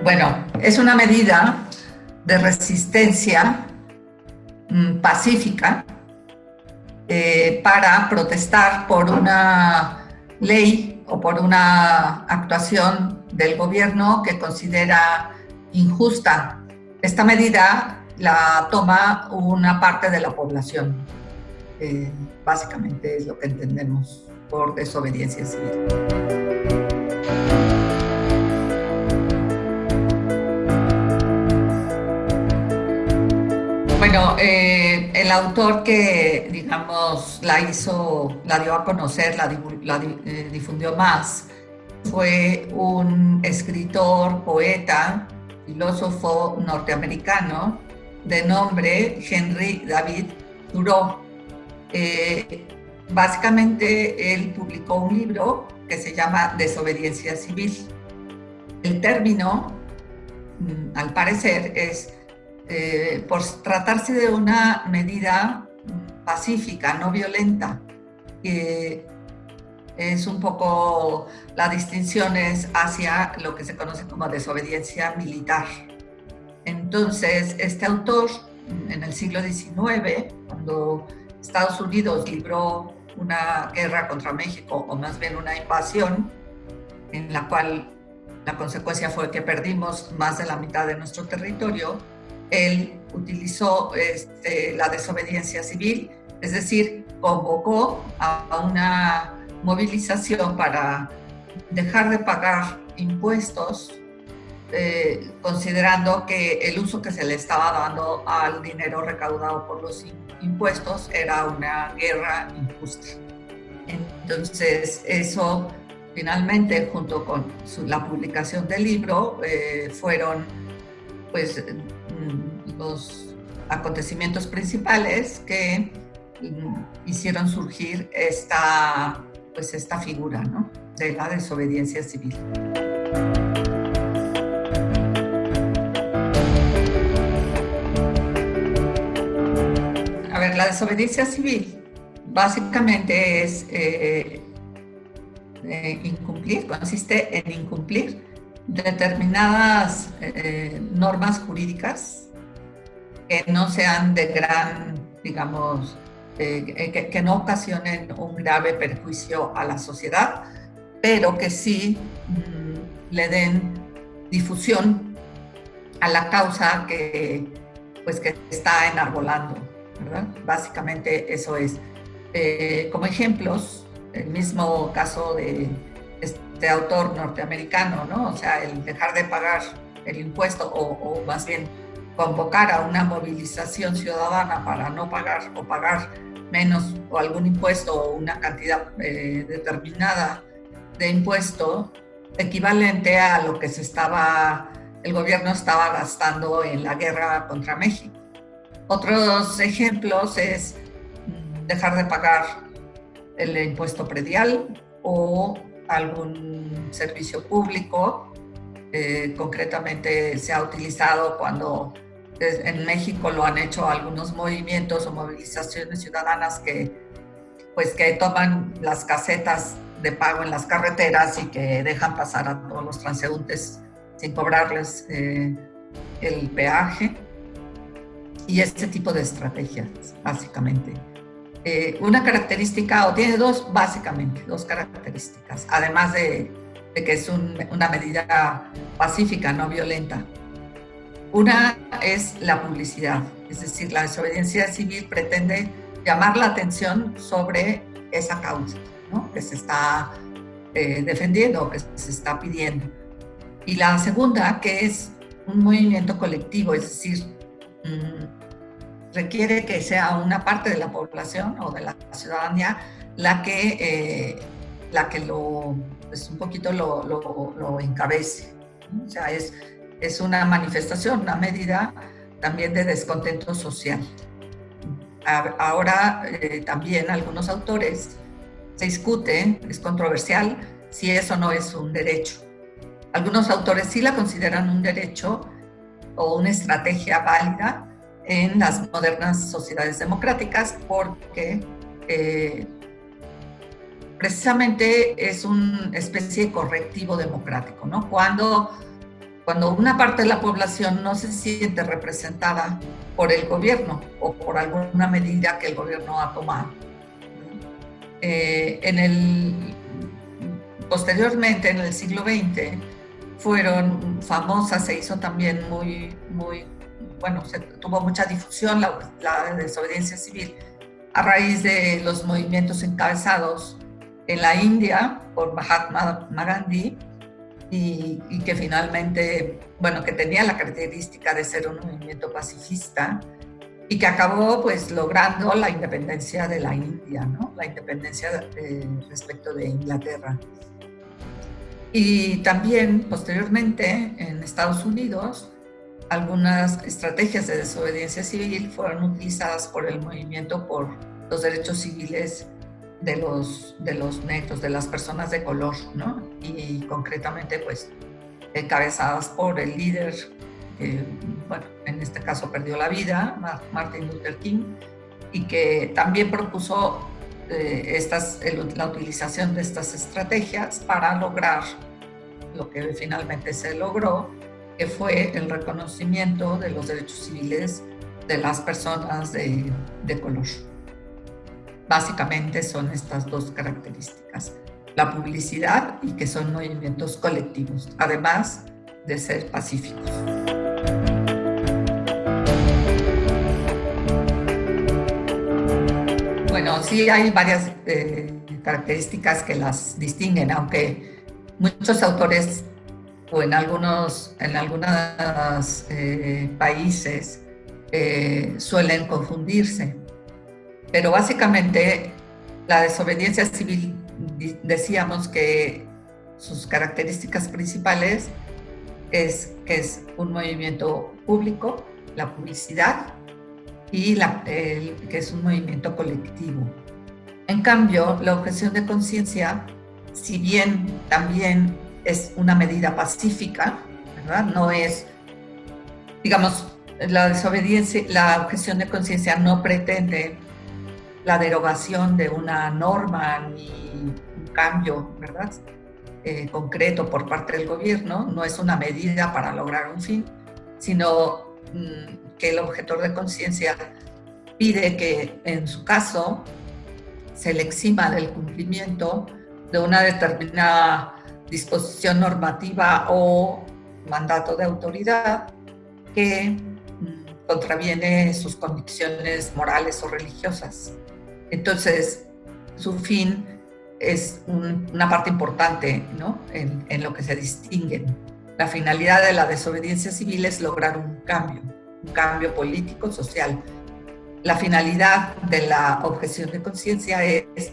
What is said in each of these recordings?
Bueno, es una medida de resistencia pacífica para protestar por una ley o por una actuación del gobierno que considera injusta. Esta medida la toma una parte de la población. Básicamente es lo que entendemos por desobediencia civil. Bueno, el autor que, digamos, la dio a conocer, difundió más, fue un escritor, poeta, filósofo norteamericano de nombre Henry David Thoreau. Básicamente, él publicó un libro que se llama Desobediencia Civil. El término, al parecer, es por tratarse de una medida pacífica, no violenta. Es un poco, la distinción es hacia lo que se conoce como desobediencia militar. Entonces, este autor, en el siglo XIX, cuando Estados Unidos libró una guerra contra México, o más bien una invasión, en la cual la consecuencia fue que perdimos más de la mitad de nuestro territorio, él utilizó la desobediencia civil, es decir, convocó a una movilización para dejar de pagar impuestos, considerando que el uso que se le estaba dando al dinero recaudado por los impuestos era una guerra injusta. Entonces, eso finalmente, junto con la publicación del libro, fueron pues los acontecimientos principales que hicieron surgir esta figura, ¿no?, de la desobediencia civil. A ver, la desobediencia civil básicamente es incumplir, consiste en incumplir determinadas normas jurídicas que no sean de gran, digamos, que no ocasionen un grave perjuicio a la sociedad, pero que sí le den difusión a la causa que está enarbolando, ¿verdad? Básicamente eso es. Como ejemplos, el mismo caso de este autor norteamericano, ¿no? O sea, el dejar de pagar el impuesto o más bien convocar a una movilización ciudadana para no pagar o pagar menos o algún impuesto o una cantidad determinada de impuesto equivalente a lo que el gobierno estaba gastando en la guerra contra México. Otros ejemplos es dejar de pagar el impuesto predial o algún servicio público. Concretamente se ha utilizado cuando en México lo han hecho algunos movimientos o movilizaciones ciudadanas que toman las casetas de pago en las carreteras y que dejan pasar a todos los transeúntes sin cobrarles el peaje, y este tipo de estrategias, básicamente. Una característica, o tiene dos características, además de que es una medida pacífica, no violenta. Una es la publicidad, es decir, la desobediencia civil pretende llamar la atención sobre esa causa, ¿no?, que se está defendiendo, que se está pidiendo. Y la segunda, que es un movimiento colectivo, es decir, requiere que sea una parte de la población o de la ciudadanía la que un poquito lo encabece, ¿no? O sea, es una manifestación, una medida también de descontento social. Ahora también algunos autores se discute, es controversial si eso no es un derecho. Algunos autores sí la consideran un derecho o una estrategia válida en las modernas sociedades democráticas porque precisamente es una especie de correctivo democrático, ¿no? Cuando cuando una parte de la población no se siente representada por el gobierno o por alguna medida que el gobierno ha tomado. Posteriormente, en el siglo XX, fueron famosas, se hizo también tuvo mucha difusión la desobediencia civil a raíz de los movimientos encabezados en la India por Mahatma Gandhi y que finalmente, que tenía la característica de ser un movimiento pacifista y que acabó pues logrando la independencia de la India, ¿no? La independencia respecto de Inglaterra. Y también posteriormente en Estados Unidos algunas estrategias de desobediencia civil fueron utilizadas por el movimiento por los derechos civiles de los negros, de las personas de color, ¿no? Y concretamente, pues, encabezadas por el líder, en este caso perdió la vida, Martin Luther King, y que también propuso la utilización de estas estrategias para lograr lo que finalmente se logró, que fue el reconocimiento de los derechos civiles de las personas de color. Básicamente son estas dos características, la publicidad y que son movimientos colectivos, además de ser pacíficos. Bueno, sí hay varias características que las distinguen, aunque muchos autores o en algunos países suelen confundirse. Pero básicamente la desobediencia civil, decíamos que sus características principales es que es un movimiento público, la publicidad, y que es un movimiento colectivo. En cambio, la objeción de conciencia, si bien también es una medida pacífica, ¿verdad? No es, digamos, la desobediencia, la objeción de conciencia no pretende la derogación de una norma ni un cambio, ¿verdad? Concreto por parte del gobierno, no es una medida para lograr un fin, sino que el objetor de conciencia pide que en su caso se le exima del cumplimiento de una determinada disposición normativa o mandato de autoridad que contraviene sus convicciones morales o religiosas. Entonces, su fin es una parte importante, ¿no? en lo que se distinguen. La finalidad de la desobediencia civil es lograr un cambio político, social. La finalidad de la objeción de conciencia es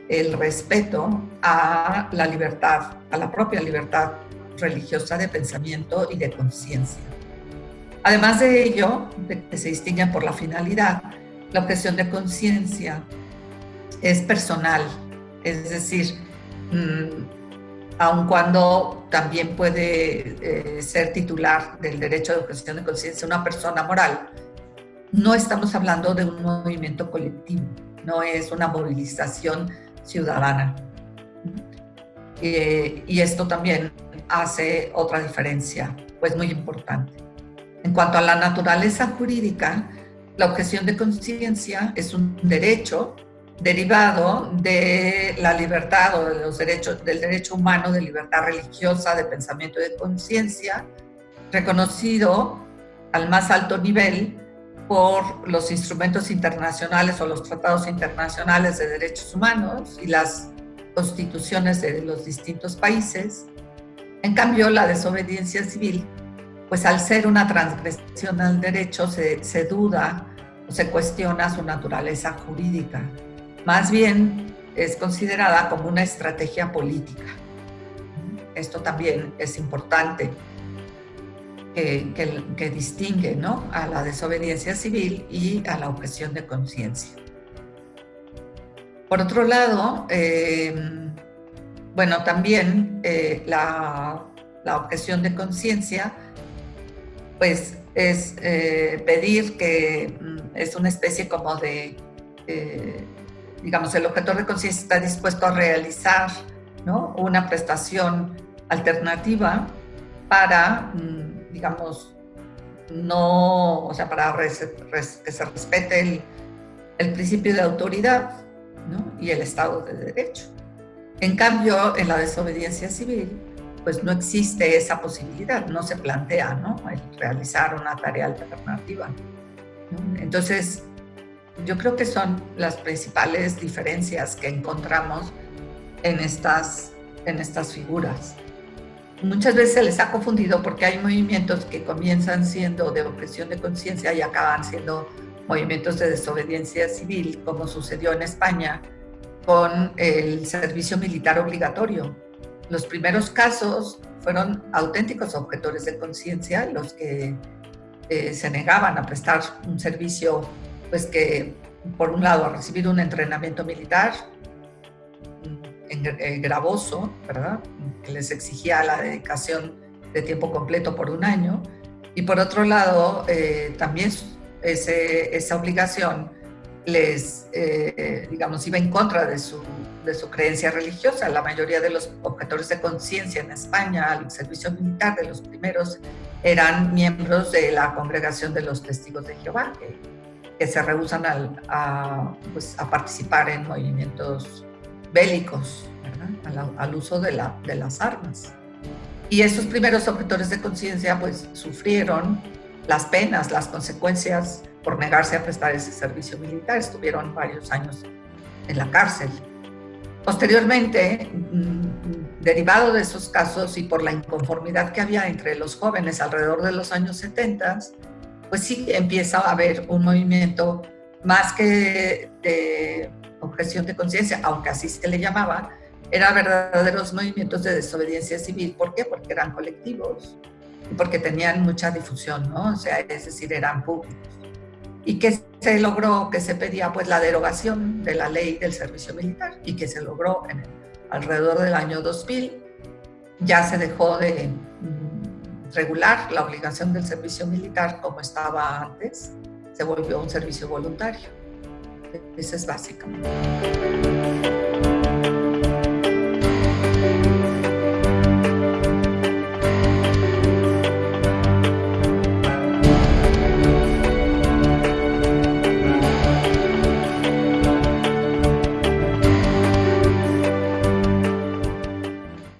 el respeto a la libertad, a la propia libertad religiosa de pensamiento y de conciencia. Además de ello, de que se distinguen por la finalidad, la objeción de conciencia es personal, es decir, aun cuando también puede ser titular del derecho de objeción de conciencia una persona moral, no estamos hablando de un movimiento colectivo, no es una movilización ciudadana. Y esto también hace otra diferencia, pues muy importante. En cuanto a la naturaleza jurídica, la objeción de conciencia es un derecho derivado de la libertad o de los derechos, del derecho humano de libertad religiosa, de pensamiento y de conciencia, reconocido al más alto nivel por los instrumentos internacionales o los tratados internacionales de derechos humanos y las constituciones de los distintos países. En cambio, la desobediencia civil, pues al ser una transgresión al derecho, se duda o se cuestiona su naturaleza jurídica. Más bien es considerada como una estrategia política. Esto también es importante, que distingue, ¿no?, a la desobediencia civil y a la objeción de conciencia. Por otro lado, también la objeción de conciencia, pues es pedir que es una especie como de, el objetor de conciencia está dispuesto a realizar, ¿no?, una prestación alternativa para, digamos, no, o sea, para que se respete el principio de autoridad, ¿no? Y el Estado de Derecho. En cambio, en la desobediencia civil, pues no existe esa posibilidad, no se plantea, ¿no?, el realizar una tarea alternativa, ¿no? Entonces, yo creo que son las principales diferencias que encontramos en estas figuras. Muchas veces se les ha confundido porque hay movimientos que comienzan siendo de opresión de conciencia y acaban siendo movimientos de desobediencia civil, como sucedió en España con el servicio militar obligatorio. Los primeros casos fueron auténticos objetores de conciencia, los que se negaban a prestar un servicio, pues que, por un lado, a recibir un entrenamiento militar gravoso, ¿verdad?, que les exigía la dedicación de tiempo completo por un año, y por otro lado, también esa obligación les, digamos, iba en contra de su creencia religiosa. La mayoría de los objetores de conciencia en España al servicio militar, de los primeros, eran miembros de la Congregación de los Testigos de Jehová, que se rehúsan pues, a participar en movimientos bélicos, ¿verdad?, al uso de las armas. Y esos primeros objetores de conciencia pues sufrieron las penas, las consecuencias por negarse a prestar ese servicio militar. Estuvieron varios años en la cárcel. Posteriormente, derivado de esos casos y por la inconformidad que había entre los jóvenes alrededor de los años 70, pues sí empieza a haber un movimiento más que de objeción de conciencia, aunque así se le llamaba, eran verdaderos movimientos de desobediencia civil. ¿Por qué? Porque eran colectivos y porque tenían mucha difusión, ¿no? O sea, es decir, eran públicos. Y que se logró, que se pedía pues la derogación de la ley del servicio militar, y que se logró alrededor del año 2000. Ya se dejó de regular la obligación del servicio militar como estaba antes, se volvió un servicio voluntario. Eso es básicamente.